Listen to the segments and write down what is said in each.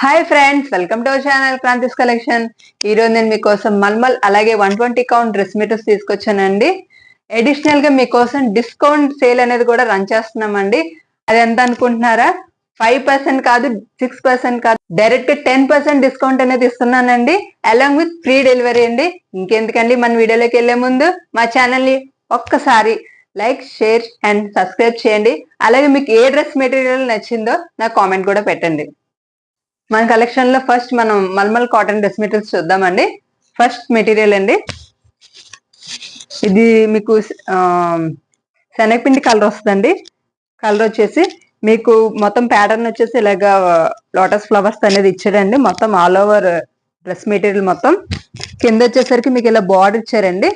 Hi friends, welcome to our channel Kranthi's collection. ఈ రోజు నేను మీకోసం మల్మల్ అలాగే 120 కౌంట్ డ్రెస్ మెటీరియల్స్ తీసుకొచ్చానండి. అడిషనల్ గా మీకోసం డిస్కౌంట్ సేల్ అనేది కూడా రన్ చేస్తున్నామండి. అది ఎంత అనుకుంటున్నారా? 5% కాదు, 6% కాదు, డైరెక్ట్ గా 10% డిస్కౌంట్ అనేది ఇస్తున్నానండి, అలాంగ్ విత్ ఫ్రీ డెలివరీ అండి. ఇంకెందుకండి, మన వీడియోలోకి వెళ్లే ముందు మా ఛానల్ ని ఒక్కసారి లైక్, షేర్ అండ్ సబ్స్క్రైబ్ చేయండి. అలాగే మీకు ఏ డ్రెస్ మెటీరియల్ నచ్చిందో నాకు కామెంట్ కూడా పెట్టండి. మన కలెక్షన్ లో ఫస్ట్ మనం మల్మల్ కాటన్ డ్రెస్ మెటీరియల్స్ చూద్దామండి. ఫస్ట్ మెటీరియల్ అండి, ఇది మీకు శనగపిండి కలర్ వస్తుందండి. కలర్ వచ్చేసి మీకు మొత్తం ప్యాటర్న్ వచ్చేసి ఇలాగా లోటస్ ఫ్లవర్స్ అనేది ఇచ్చాడండి. మొత్తం ఆల్ ఓవర్ డ్రెస్ మెటీరియల్ మొత్తం కింద వచ్చేసరికి మీకు ఇలా బార్డర్ ఇచ్చారండి.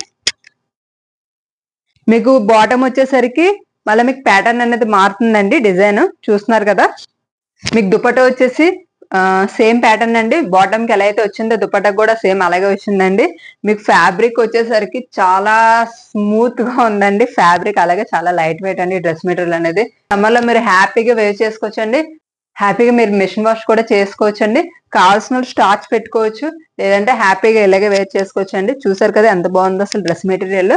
మీకు బాటమ్ వచ్చేసరికి మళ్ళీ మీకు ప్యాటర్న్ అనేది మారుతుందండి. డిజైన్ చూస్తున్నారు కదా. మీకు దుపట్టా వచ్చేసి సేమ్ ప్యాటర్న్ అండి. బాటమ్ కి ఎలా అయితే వచ్చిందో దుపట్టా కూడా సేమ్ అలాగే వచ్చిందండి. మీకు ఫ్యాబ్రిక్ వచ్చేసరికి చాలా స్మూత్ గా ఉందండి. ఫ్యాబ్రిక్ అలాగే చాలా లైట్ వెయిట్ అండి. డ్రెస్ మెటీరియల్ అనేది సమ్మర్ లో మీరు హ్యాపీగా వేర్ చేసుకోవచ్చండి. హ్యాపీగా మీరు మిషన్ వాష్ కూడా చేసుకోవచ్చండి. కావాల్సిన స్టార్చ్ పెట్టుకోవచ్చు, లేదంటే హ్యాపీగా ఇలాగే వేర్ చేసుకోవచ్చు అండి. చూసారు కదా ఎంత బాగుందో అసలు డ్రెస్ మెటీరియల్.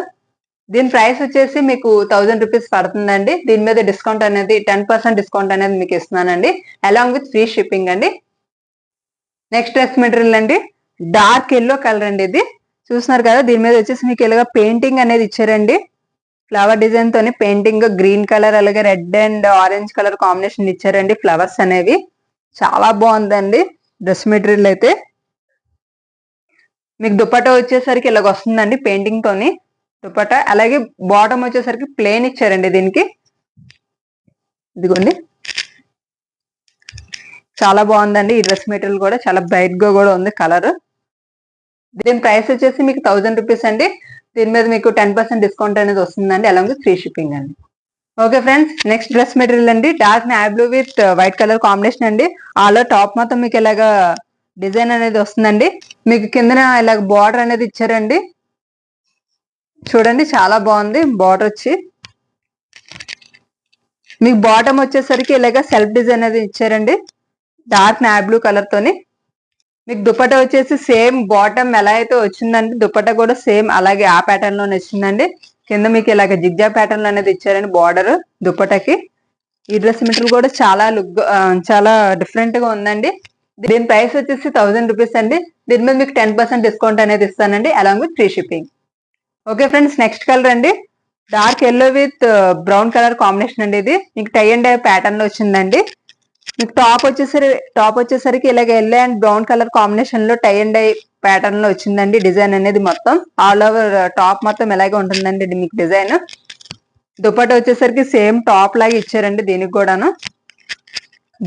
దీని ప్రైస్ వచ్చేసి మీకు 1000 రూపీస్ పడుతుందండి. దీని మీద డిస్కౌంట్ అనేది 10% డిస్కౌంట్ అనేది మీకు ఇస్తున్నానండి, అలాంగ్ విత్ ఫ్రీ షిప్పింగ్ అండి. నెక్స్ట్ డ్రెస్ మెటీరియల్ అండి, డార్క్ ఎల్లో కలర్ అండి. ఇది చూస్తున్నారు కదా. దీని మీద వచ్చేసి మీకు ఇలాగా పెయింటింగ్ అనేది ఇచ్చారండి. ఫ్లవర్ డిజైన్ తోని పెయింటింగ్ గ్రీన్ కలర్ అలాగే red and orange colour combination ఇచ్చారండి. ఫ్లవర్స్ అనేవి చాలా బాగుందండి డ్రెస్ మెటీరియల్ అయితే. మీకు దుపట్టా వచ్చేసరికి ఇలాగ వస్తుందండి పెయింటింగ్ తోని దుపట్టా. అలాగే బాటమ్ వచ్చేసరికి ప్లేన్ ఇచ్చారండి దీనికి. ఇదిగోండి, చాలా బాగుందండి. ఈ డ్రెస్ మెటీరియల్ కూడా చాలా బ్రైట్ గా కూడా ఉంది కలర్. దీని ప్రైస్ వచ్చేసి మీకు 1000 రూపీస్ అండి. దీని మీద మీకు 10% డిస్కౌంట్ అనేది వస్తుందండి, అలాగే ఫ్రీ షిప్పింగ్ అండి. Okay friends, next dress material అండి, dark navy blue with white colour combination అండి. ఆలో టాప్ మొత్తం మీకు ఇలాగా డిజైన్ అనేది వస్తుందండి. మీకు కిందన ఇలాగ బార్డర్ అనేది ఇచ్చారండి. చూడండి చాలా బాగుంది బార్డర్ వచ్చి. మీకు బాటమ్ వచ్చేసరికి ఇలాగ సెల్ఫ్ డిజైన్ అనేది ఇచ్చారండి, డార్క్ నావీ బ్లూ కలర్ తోని. మీకు దుపట్టా వచ్చేసి సేమ్ బాటమ్ ఎలా అయితే వచ్చిందండి, దుపట్టా కూడా సేమ్ అలాగే ఆ ప్యాటర్న్ లోనే వచ్చిందండి. కింద మీకు ఇలాగ జిగ్జా ప్యాటర్న్ లో అనేది ఇచ్చారండి బార్డర్ దుపట్టాకి. ఈ డ్రెస్ మెటీరియల్ కూడా చాలా లుక్ చాలా డిఫరెంట్ గా ఉందండి. దీని ప్రైస్ వచ్చేసి 1000 రూపీస్ అండి. దీని మీద మీకు 10% డిస్కౌంట్ అనేది ఇస్తానండి, along with free shipping. Okay friends, next colour అండి, dark yellow with brown colour combination అండి. ఇది మీకు టై అండ్ డై ప్యాటర్న్ లో వచ్చిందండి. మీకు టాప్ వచ్చేసరికి ఇలాగ yellow and brown colour combination లో టై అండ్ డై ప్యాటర్న్ లో వచ్చిందండి. డిజైన్ అనేది మొత్తం ఆల్ ఓవర్ టాప్ మొత్తం ఇలాగే ఉంటుందండి మీకు డిజైన్. దుపట్టా వచ్చేసరికి సేమ్ టాప్ లాగా ఇచ్చారండి దీనికి కూడాను.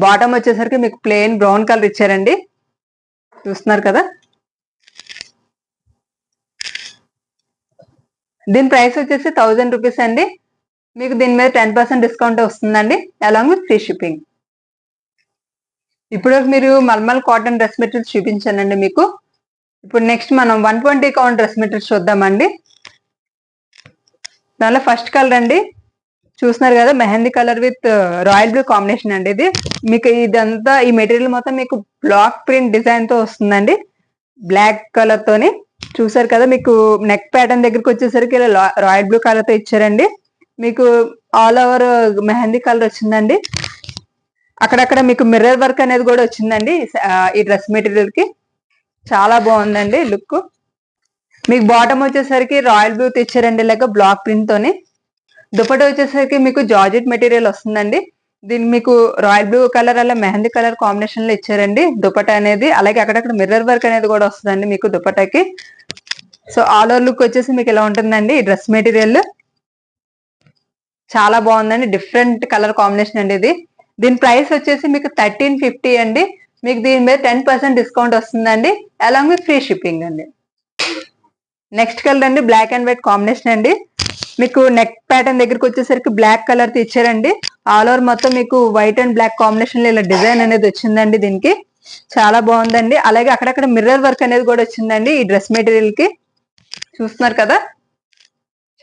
బాటమ్ వచ్చేసరికి మీకు ప్లెయిన్ బ్రౌన్ కలర్ ఇచ్చారండి. చూస్తున్నారు కదా. దీని ప్రైస్ వచ్చేసి 1000 రూపీస్ అండి. మీకు దీని మీద 10% డిస్కౌంట్ వస్తుందండి, అలాంగ్ విత్ ఫ్రీ షిప్పింగ్. ఇప్పుడు మీరు మల్మల్ కాటన్ డ్రెస్ మెటీరియల్స్ చూపించానండి మీకు. ఇప్పుడు నెక్స్ట్ మనం 120 కౌంట్ డ్రెస్ మెటీరియల్స్ చూద్దామండి. దానిలో ఫస్ట్ కలర్ అండి, చూస్తున్నారు కదా, mehndi colour with royal blue combination అండి. ఇది మీకు ఇదంతా ఈ మెటీరియల్ మొత్తం మీకు బ్లాక్ ప్రింట్ డిజైన్ తో వస్తుందండి, బ్లాక్ కలర్ తోని. చూసారు కదా. మీకు నెక్ ప్యాటర్న్ దగ్గరికి వచ్చేసరికి ఇలా రాయల్ బ్లూ కలర్ తో ఇచ్చారండి. మీకు ఆల్ ఓవర్ మెహందీ కలర్ వచ్చిందండి. అక్కడక్కడ మీకు మిర్రర్ వర్క్ అనేది కూడా వచ్చిందండి ఈ డ్రెస్ మెటీరియల్ కి. చాలా బాగుందండి లుక్. మీకు బాటమ్ వచ్చేసరికి రాయల్ బ్లూ ఇచ్చారండి ఇలాగ బ్లాక్ ప్రింట్ తోని. దుపట్టా వచ్చేసరికి మీకు జార్జెట్ మెటీరియల్ వస్తుందండి. దీనికి మీకు రాయల్ బ్లూ కలర్ అలా మెహందీ కలర్ కాంబినేషన్ లో ఇచ్చారండి దుపట్టా అనేది. అలాగే అక్కడక్కడ మిర్రర్ వర్క్ అనేది కూడా వస్తుందండి మీకు దుపట్టాకి. సో ఆల్ ఓవర్ లుక్ వచ్చేసి మీకు ఇలా ఉంటుందండి ఈ డ్రెస్ మెటీరియల్. చాలా బాగుందండి, డిఫరెంట్ కలర్ కాంబినేషన్ అండి ఇది. దీని ప్రైస్ వచ్చేసి మీకు 1350 అండి. మీకు దీని మీద 10% డిస్కౌంట్ వస్తుందండి, అలాంగ్ విత్ ఫ్రీ షిప్పింగ్ అండి. నెక్స్ట్ కలర్ అండి, బ్లాక్ అండ్ వైట్ కాంబినేషన్ అండి. మీకు నెక్ ప్యాటర్న్ దగ్గరికి వచ్చేసరికి బ్లాక్ కలర్ తో ఇచ్చారండి. ఆల్ ఓవర్ మొత్తం మీకు వైట్ అండ్ బ్లాక్ కాంబినేషన్ లో ఇలా డిజైన్ అనేది వచ్చిందండి దీనికి. చాలా బాగుందండి. అలాగే అక్కడక్కడ మిర్రర్ వర్క్ అనేది కూడా వచ్చిందండి ఈ డ్రెస్ మెటీరియల్ కి. చూస్తున్నారు కదా,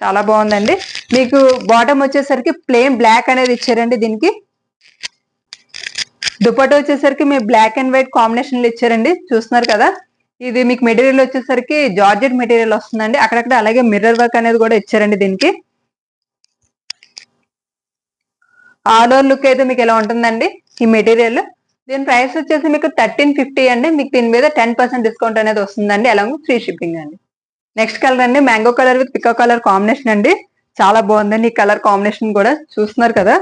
చాలా బాగుందండి. మీకు బాటమ్ వచ్చేసరికి ప్లెయిన్ బ్లాక్ అనేది ఇచ్చారండి దీనికి. దుపట్టా వచ్చేసరికి మీ బ్లాక్ అండ్ వైట్ కాంబినేషన్ లో ఇచ్చారండి, చూస్తున్నారు కదా. ఇది మీకు మెటీరియల్ వచ్చేసరికి జార్జెట్ మెటీరియల్ వస్తుందండి. అక్కడక్కడ అలాగే మిర్రర్ వర్క్ అనేది కూడా ఇచ్చారండి దీనికి. ఆల్ ఓవర్ లుక్ అయితే మీకు ఇలా ఉంటుందండి ఈ మెటీరియల్. దీని ప్రైస్ వచ్చేసి మీకు 1350 అండి. మీకు దీని మీద 10% డిస్కౌంట్ అనేది వస్తుందండి, అలాగే ఫ్రీ షిప్పింగ్ అండి. నెక్స్ట్ కలర్ అండి mango colour with pika colour combination అండి. చాలా బాగుందండి ఈ కలర్ కాంబినేషన్ కూడా, చూస్తున్నారు కదా.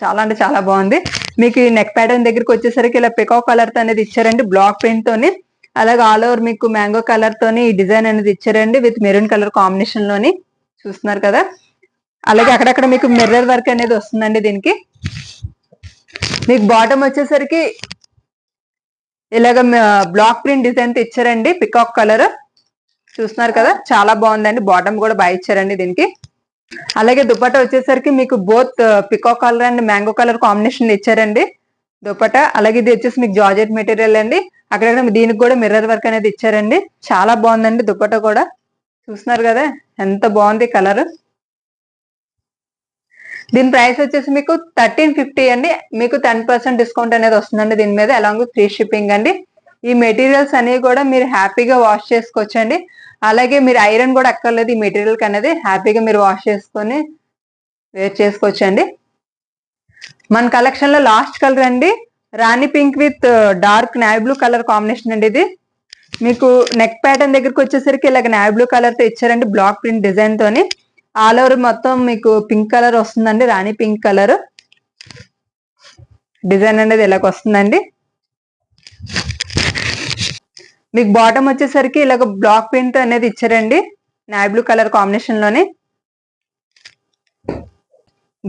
చాలా అంటే చాలా బాగుంది. మీకు ఈ నెక్ ప్యాటర్న్ దగ్గరికి వచ్చేసరికి ఇలా పికా కలర్ తో అనేది ఇచ్చారండి, బ్లాక్ ప్రింట్ తోని. అలాగే ఆల్ ఓవర్ మీకు మ్యాంగో కలర్ తోని ఈ డిజైన్ అనేది ఇచ్చారండి విత్ మెరూన్ కలర్ కాంబినేషన్ లోని, చూస్తున్నారు కదా. అలాగే అక్కడక్కడ మీకు మిర్రర్ వర్క్ అనేది వస్తుందండి దీనికి. మీకు బాటమ్ వచ్చేసరికి ఇలాగ బ్లాక్ ప్రింట్ డిజైన్ తో ఇచ్చారండి, పికాక్ కలర్, చూస్తున్నారు కదా. చాలా బాగుందండి, బాటమ్ కూడా బాగా ఇచ్చారండి దీనికి. అలాగే దుపట్టా వచ్చేసరికి మీకు both peacock colour and mango colour combination ఇచ్చారండి దుపట్టా. అలాగే ఇది వచ్చేసి మీకు జార్జెట్ మెటీరియల్ అండి. అక్కడ దీనికి కూడా మిర్రర్ వర్క్ అనేది ఇచ్చారండి. చాలా బాగుందండి దుపట్టా కూడా, చూస్తున్నారు కదా ఎంత బాగుంది కలర్. దీని ప్రైస్ వచ్చేసి మీకు 1350 అండి. మీకు 10% డిస్కౌంట్ అనేది వస్తుందండి దీని మీద, అలాంగ్ ఫ్రీ షిప్పింగ్ అండి. ఈ మెటీరియల్స్ అనేవి కూడా మీరు హ్యాపీగా వాష్ చేసుకోవచ్చండి. అలాగే మీరు ఐరన్ కూడా అక్కర్లేదు ఈ మెటీరియల్ అనేది, హ్యాపీగా మీరు వాష్ చేసుకొని వేర్ చేసుకోవచ్చండి. మన కలెక్షన్ లో లాస్ట్ కలర్ అండి రాణి pink with dark navy blue colour combination అండి. ఇది మీకు నెక్ ప్యాటర్న్ దగ్గరకు వచ్చేసరికి ఇలాగ నావీ బ్లూ కలర్ తో ఇచ్చారండి, బ్లాక్ ప్రింట్ డిజైన్ తోని. ఆల్ ఓవర్ మొత్తం మీకు పింక్ కలర్ వస్తుందండి, రాణి పింక్ కలర్ డిజైన్ అనేది ఇలాగ వస్తుందండి. మీకు బాటమ్ వచ్చేసరికి ఇలాగ బ్లాక్ ప్రింట్ అనేది ఇచ్చారండి నావీ బ్లూ కలర్ కాంబినేషన్ లోని.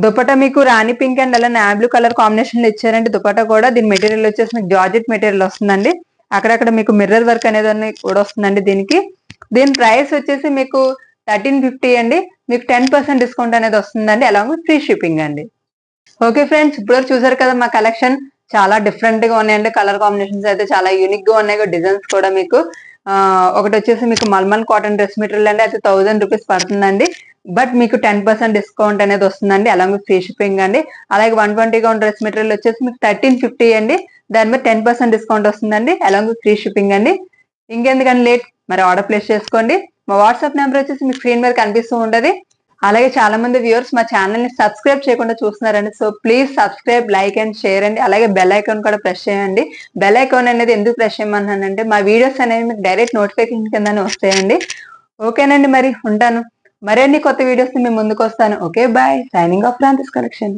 దుపట్టా మీకు రాణి పింక్ అండ్ అలా నావీ బ్లూ కలర్ కాంబినేషన్ లో ఇచ్చారండి దుపట్టా కూడా. దీని మెటీరియల్ వచ్చేసి మీకు జార్జెట్ మెటీరియల్ వస్తుందండి. అక్కడక్కడ మీకు మిర్రర్ వర్క్ అనేది కూడా వస్తుందండి దీనికి. దీని ప్రైస్ వచ్చేసి మీకు 1350 అండి. మీకు 10% డిస్కౌంట్ అనేది వస్తుందండి, అలాగే ఫ్రీ షిప్పింగ్ అండి. ఓకే ఫ్రెండ్స్, ఇప్పుడు చూసారు కదా మా కలెక్షన్ చాలా డిఫరెంట్ గా ఉన్నాయండి. కలర్ కాంబినేషన్స్ అయితే చాలా యూనిక్ గా ఉన్నాయి, డిజైన్స్ కూడా మీకు ఒకటి వచ్చేసి మీకు మల్మల్ కాటన్ డ్రెస్ మెటీరియల్ అండి, అయితే 1000 రూపీస్ పడుతుందండి. బట్ మీకు 10% డిస్కౌంట్ అనేది వస్తుందండి, అలాగే ఫ్రీ షిప్పింగ్ అండి. అలాగే 120 గా ఉన్న డ్రెస్ మెటీరియల్ వచ్చేసి మీకు 1350 అండి. దాని మీద 10% డిస్కౌంట్ వస్తుందండి, అలాగే ఫ్రీ షిప్పింగ్ అండి. ఇంకెందుకని లేట్, మరి ఆర్డర్ ప్లేస్ చేసుకోండి. మా వాట్సాప్ నెంబర్ వచ్చేసి మీకు స్క్రీన్ మీద కనిపిస్తూ ఉంటది. అలాగే చాలా మంది వ్యూవర్స్ మా ఛానల్ ని సబ్స్క్రైబ్ చేయకుండా చూస్తున్నారండి. So please subscribe, like and share అండి. అలాగే బెల్ ఐకాన్ కూడా ప్రెస్ చేయండి. బెల్ ఐకాన్ అనేది ఎందుకు ప్రెస్ చేయమన్నానంటే మా వీడియోస్ అనేవి మీకు డైరెక్ట్ నోటిఫికేషన్ కిందనే వస్తాయండి. ఓకేనండి, మరి ఉంటాను. మరిన్ని కొత్త వీడియోస్ ని మేము ముందుకు వస్తాను. Okay bye, signing off Francis collection.